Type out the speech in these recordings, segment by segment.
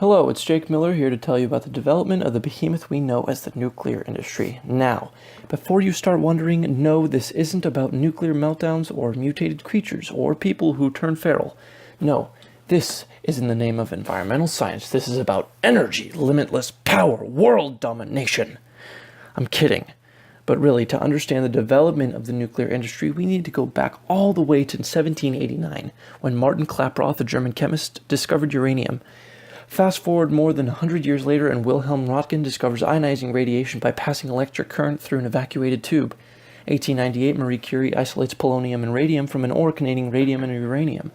Hello, it's Jake Miller here to tell you about the development of the behemoth we know as the nuclear industry. Now, before you start wondering, no, this isn't about nuclear meltdowns or mutated creatures or people who turn feral. No, this is in the name of environmental science. This is about energy, limitless power, world domination. I'm kidding. But really, to understand the development of the nuclear industry, we need to go back all the way to 1789, when Martin Klaproth, a German chemist, discovered uranium. Fast forward more than 100 years later, and Wilhelm Röntgen discovers ionizing radiation by passing electric current through an evacuated tube. 1898, Marie Curie isolates polonium and radium from an ore containing radium and uranium.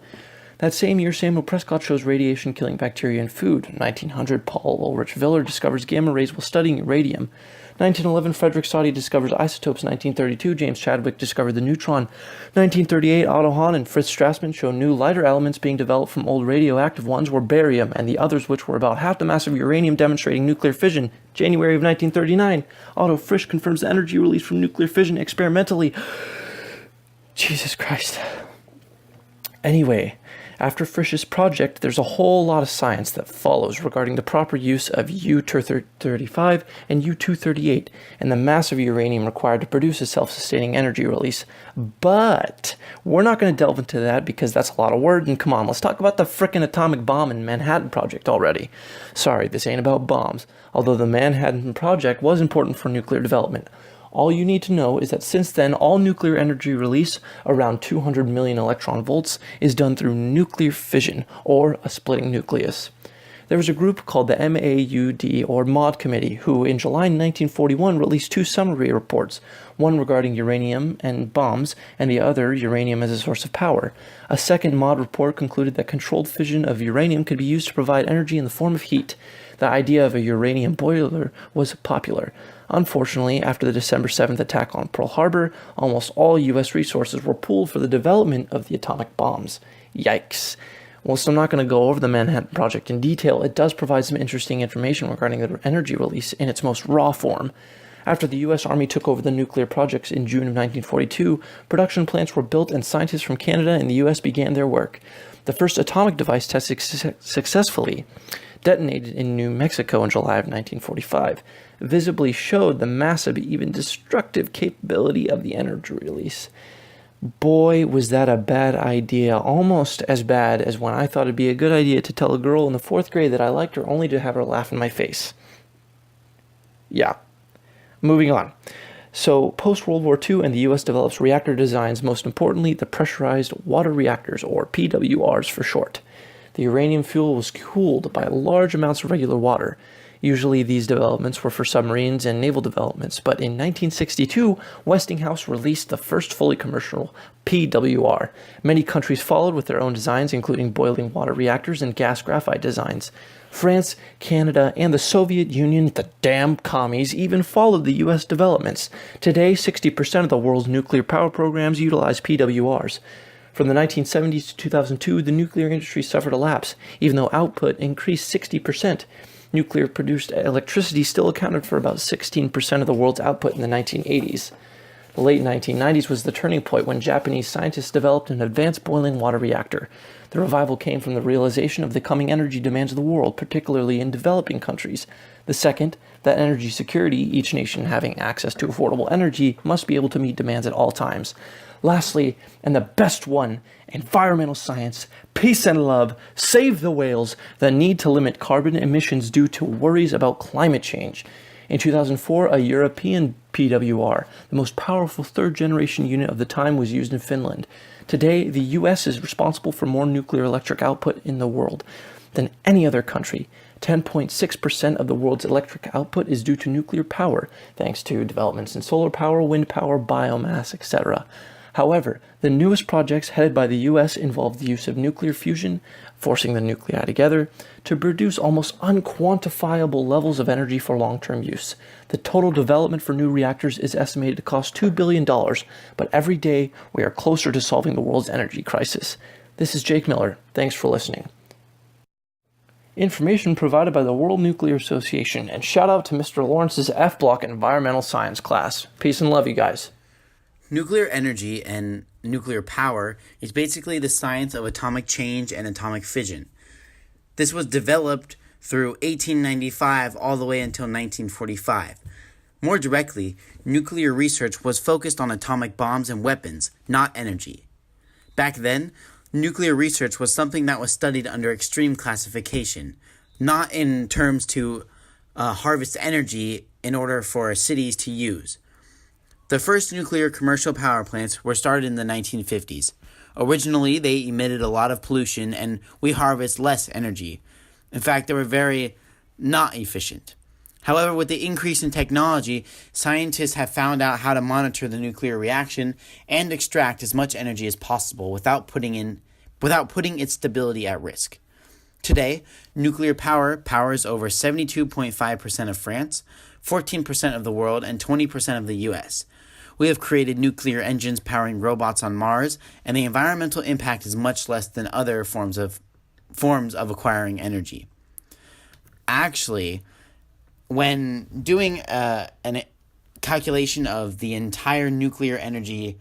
That same year, Samuel Prescott shows radiation killing bacteria in food. 1900, Paul Ulrich Willer discovers gamma rays while studying uranium. 1911, Frederick Soddy discovers isotopes. 1932, James Chadwick discovered the neutron. 1938, Otto Hahn and Fritz Strassmann show new lighter elements being developed from old radioactive ones were barium, and the others, which were about half the mass of uranium, demonstrating nuclear fission. January of 1939, Otto Frisch confirms the energy released from nuclear fission experimentally. Jesus Christ. Anyway, after Frisch's project, there's a whole lot of science that follows regarding the proper use of U-235 and U-238 and the massive uranium required to produce a self-sustaining energy release. But we're not going to delve into that because that's a lot of words, and come on, let's talk about the frickin' atomic bomb and Manhattan Project already. Sorry, this ain't about bombs, although the Manhattan Project was important for nuclear development. All you need to know is that since then, all nuclear energy release, around 200 million electron volts, is done through nuclear fission, or a splitting nucleus. There was a group called the MAUD, or MAUD Committee, who in July 1941 released two summary reports, one regarding uranium and bombs, and the other uranium as a source of power. A second MAUD report concluded that controlled fission of uranium could be used to provide energy in the form of heat. The idea of a uranium boiler was popular. Unfortunately, after the December 7th attack on Pearl Harbor, almost all U.S. resources were pooled for the development of the atomic bombs. Yikes. Whilst I'm not going to go over the Manhattan Project in detail, it does provide some interesting information regarding the energy release in its most raw form. After the U.S. Army took over the nuclear projects in June of 1942, production plants were built and scientists from Canada and the U.S. began their work. The first atomic device tested successfully detonated in New Mexico in July of 1945, visibly showed the massive, even destructive capability of the energy release. Boy, was that a bad idea, almost as bad as when I thought it'd be a good idea to tell a girl in the 4th grade that I liked her only to have her laugh in my face. Yeah. Moving on. So, post-World War II, and the U.S. develops reactor designs, most importantly, the pressurized water reactors, or PWRs for short. The uranium fuel was cooled by large amounts of regular water. Usually these developments were for submarines and naval developments, but in 1962, Westinghouse released the first fully commercial PWR. Many countries followed with their own designs, including boiling water reactors and gas graphite designs. France, Canada, and the Soviet Union, the damn commies, even followed the U.S. developments. Today, 60% of the world's nuclear power programs utilize PWRs. From the 1970s to 2002, the nuclear industry suffered a lapse, even though output increased 60%. Nuclear-produced electricity still accounted for about 16% of the world's output in the 1980s. The late 1990s was the turning point when Japanese scientists developed an advanced boiling water reactor. The revival came from the realization of the coming energy demands of the world, particularly in developing countries. The second, that energy security, each nation having access to affordable energy, must be able to meet demands at all times. Lastly, and the best one, environmental science, peace and love, save the whales, the need to limit carbon emissions due to worries about climate change. In 2004, a European PWR, the most powerful third-generation unit of the time, was used in Finland. Today, the U.S. is responsible for more nuclear electric output in the world than any other country. 10.6% of the world's electric output is due to nuclear power, thanks to developments in solar power, wind power, biomass, etc. However, the newest projects headed by the U.S. involve the use of nuclear fusion, forcing the nuclei together, to produce almost unquantifiable levels of energy for long-term use. The total development for new reactors is estimated to cost $2 billion, but every day we are closer to solving the world's energy crisis. This is Jake Miller. Thanks for listening. Information provided by the World Nuclear Association, and shout out to Mr. Lawrence's F-Block Environmental Science class. Peace and love, you guys. Nuclear energy and nuclear power is basically the science of atomic change and atomic fission. This was developed through 1895 all the way until 1945. More directly, nuclear research was focused on atomic bombs and weapons, not energy. Back then, nuclear research was something that was studied under extreme classification, not in terms to harvest energy in order for cities to use. The first nuclear commercial power plants were started in the 1950s. Originally, they emitted a lot of pollution and we harvest less energy. In fact, they were very not efficient. However, with the increase in technology, scientists have found out how to monitor the nuclear reaction and extract as much energy as possible without putting its stability at risk. Today, nuclear power powers over 72.5% of France, 14% of the world, and 20% of the US. We have created nuclear engines powering robots on Mars, and the environmental impact is much less than other forms of acquiring energy. Actually, when doing a calculation of the entire nuclear energy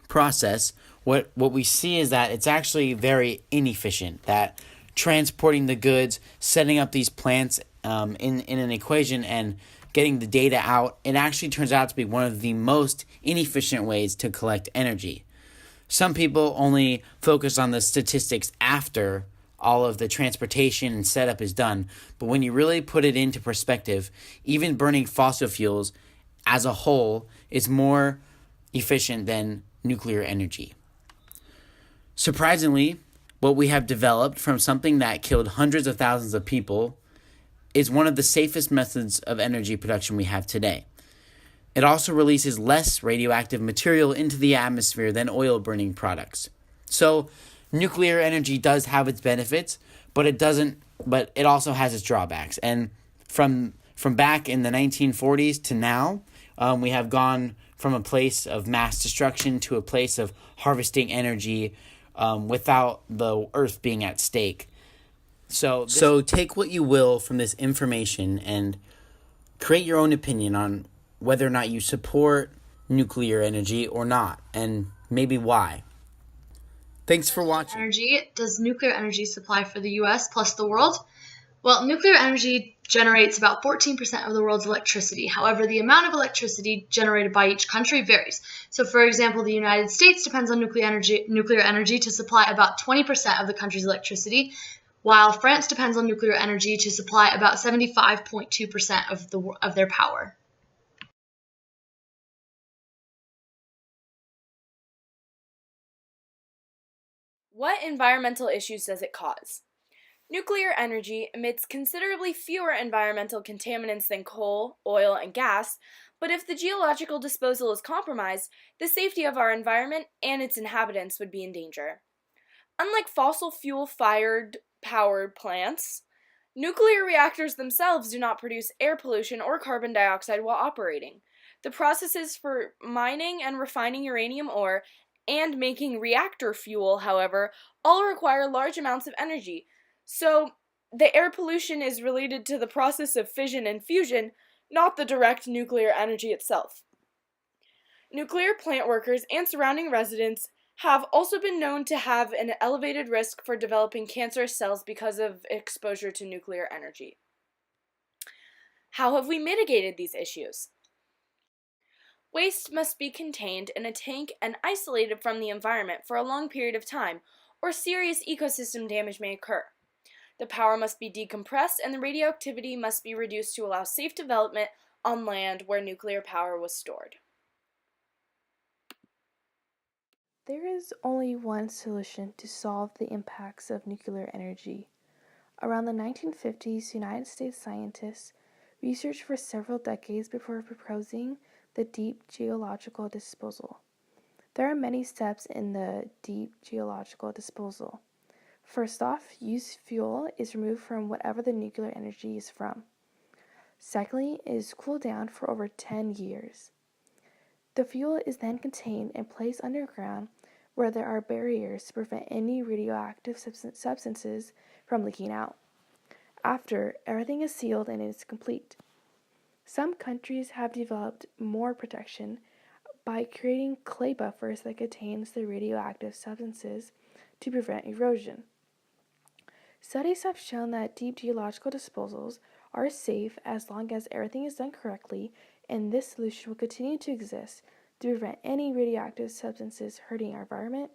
process, what we see is that it's actually very inefficient, that transporting the goods, setting up these plants in an equation and getting the data out, it actually turns out to be one of the most inefficient ways to collect energy. Some people only focus on the statistics after all of the transportation and setup is done, but when you really put it into perspective, even burning fossil fuels as a whole is more efficient than nuclear energy. Surprisingly, what we have developed from something that killed hundreds of thousands of people is one of the safest methods of energy production we have today. It also releases less radioactive material into the atmosphere than oil-burning products. So, nuclear energy does have its benefits, but it also has its drawbacks. And from back in the 1940s to now, we have gone from a place of mass destruction to a place of harvesting energy without the earth being at stake. So take what you will from this information and create your own opinion on whether or not you support nuclear energy or not, and maybe why. Thanks for watching. Energy. Does nuclear energy supply for the U.S. plus the world? Well, nuclear energy generates about 14% of the world's electricity. However, the amount of electricity generated by each country varies. So, for example, the United States depends on nuclear energy to supply about 20% of the country's electricity, while France depends on nuclear energy to supply about 75.2% of their power. What environmental issues does it cause? Nuclear energy emits considerably fewer environmental contaminants than coal, oil, and gas, but if the geological disposal is compromised, the safety of our environment and its inhabitants would be in danger. Unlike fossil fuel-fired power plants, nuclear reactors themselves do not produce air pollution or carbon dioxide while operating. The processes for mining and refining uranium ore and making reactor fuel, however, all require large amounts of energy. So, the air pollution is related to the process of fission and fusion, not the direct nuclear energy itself. Nuclear plant workers and surrounding residents have also been known to have an elevated risk for developing cancerous cells because of exposure to nuclear energy. How have we mitigated these issues? Waste must be contained in a tank and isolated from the environment for a long period of time, or serious ecosystem damage may occur. The power must be decompressed and the radioactivity must be reduced to allow safe development on land where nuclear power was stored. There is only one solution to solve the impacts of nuclear energy. Around the 1950s, United States scientists researched for several decades before proposing the deep geological disposal. There are many steps in the deep geological disposal. First off, used fuel is removed from whatever the nuclear energy is from. Secondly, it is cooled down for over 10 years. The fuel is then contained and placed underground where there are barriers to prevent any radioactive substances from leaking out. After, everything is sealed and it is complete. Some countries have developed more protection by creating clay buffers that contains the radioactive substances to prevent erosion. Studies have shown that deep geological disposals are safe as long as everything is done correctly, and this solution will continue to exist to prevent any radioactive substances hurting our environment,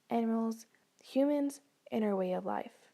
animals, humans, and our way of life.